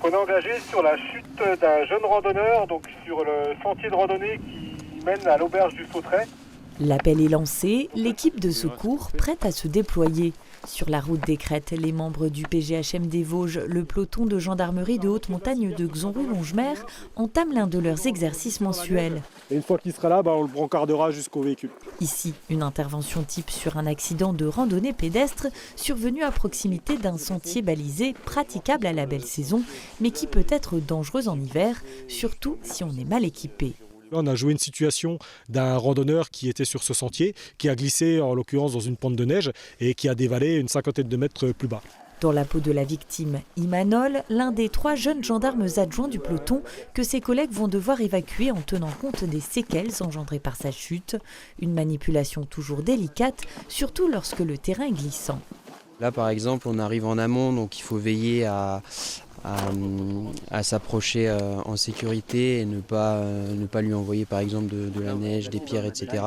On est engagé sur la chute d'un jeune randonneur, donc sur le sentier de randonnée qui mène à l'auberge du Sautret. L'appel est lancé, l'équipe de secours prête à se déployer. Sur la route des Crêtes, les membres du PGHM des Vosges, le peloton de gendarmerie de haute montagne de Xonrues-Longemer entament l'un de leurs exercices mensuels. Et une fois qu'il sera là, on le brancardera jusqu'au véhicule. Ici, une intervention type sur un accident de randonnée pédestre survenu à proximité d'un sentier balisé praticable à la belle saison, mais qui peut être dangereux en hiver, surtout si on est mal équipé. On a joué une situation d'un randonneur qui était sur ce sentier, qui a glissé en l'occurrence dans une pente de neige et qui a dévalé une cinquantaine de mètres plus bas. Dans la peau de la victime, Imanol, l'un des 3 jeunes gendarmes adjoints du peloton que ses collègues vont devoir évacuer en tenant compte des séquelles engendrées par sa chute. Une manipulation toujours délicate, surtout lorsque le terrain est glissant. Là par exemple on arrive en amont, donc il faut veiller à s'approcher en sécurité et ne pas lui envoyer par exemple de la neige, des pierres, etc.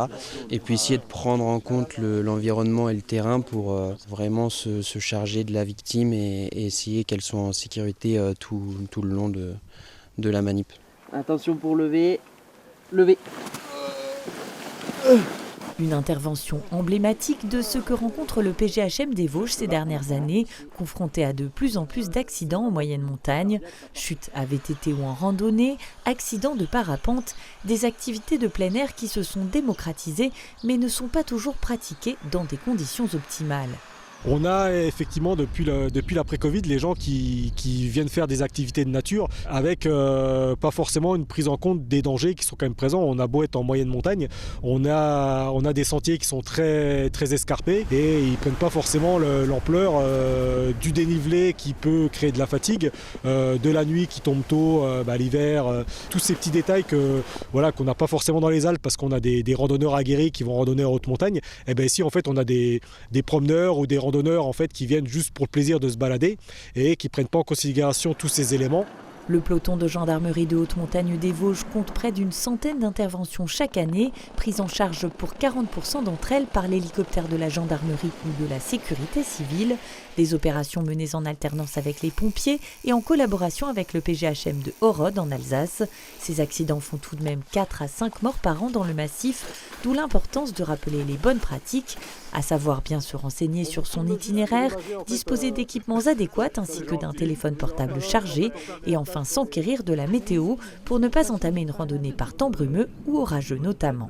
Et puis essayer de prendre en compte l'environnement et le terrain pour vraiment se charger de la victime et essayer qu'elle soit en sécurité tout le long de la manip. Attention pour lever, lever. Une intervention emblématique de ce que rencontre le PGHM des Vosges ces dernières années, confronté à de plus en plus d'accidents en moyenne montagne, chutes à VTT ou en randonnée, accidents de parapente, des activités de plein air qui se sont démocratisées mais ne sont pas toujours pratiquées dans des conditions optimales. On a effectivement depuis l'après-Covid les gens qui viennent faire des activités de nature avec pas forcément une prise en compte des dangers qui sont quand même présents. On a beau être en moyenne montagne, on a des sentiers qui sont très, très escarpés et ils ne prennent pas forcément l'ampleur du dénivelé qui peut créer de la fatigue, de la nuit qui tombe tôt, l'hiver, tous ces petits détails qu'on n'a pas forcément dans les Alpes parce qu'on a des randonneurs aguerris qui vont randonner en haute montagne. Et bien ici en fait on a des promeneurs ou des randonneurs en fait, qui viennent juste pour le plaisir de se balader et qui ne prennent pas en considération tous ces éléments. Le peloton de gendarmerie de haute montagne des Vosges compte près d'une centaine d'interventions chaque année, prises en charge pour 40% d'entre elles par l'hélicoptère de la gendarmerie ou de la sécurité civile. Des opérations menées en alternance avec les pompiers et en collaboration avec le PGHM de Horod en Alsace. Ces accidents font tout de même 4 à 5 morts par an dans le massif, d'où l'importance de rappeler les bonnes pratiques, à savoir bien se renseigner sur son itinéraire, disposer d'équipements adéquats ainsi que d'un téléphone portable chargé et enfin s'enquérir de la météo pour ne pas entamer une randonnée par temps brumeux ou orageux notamment.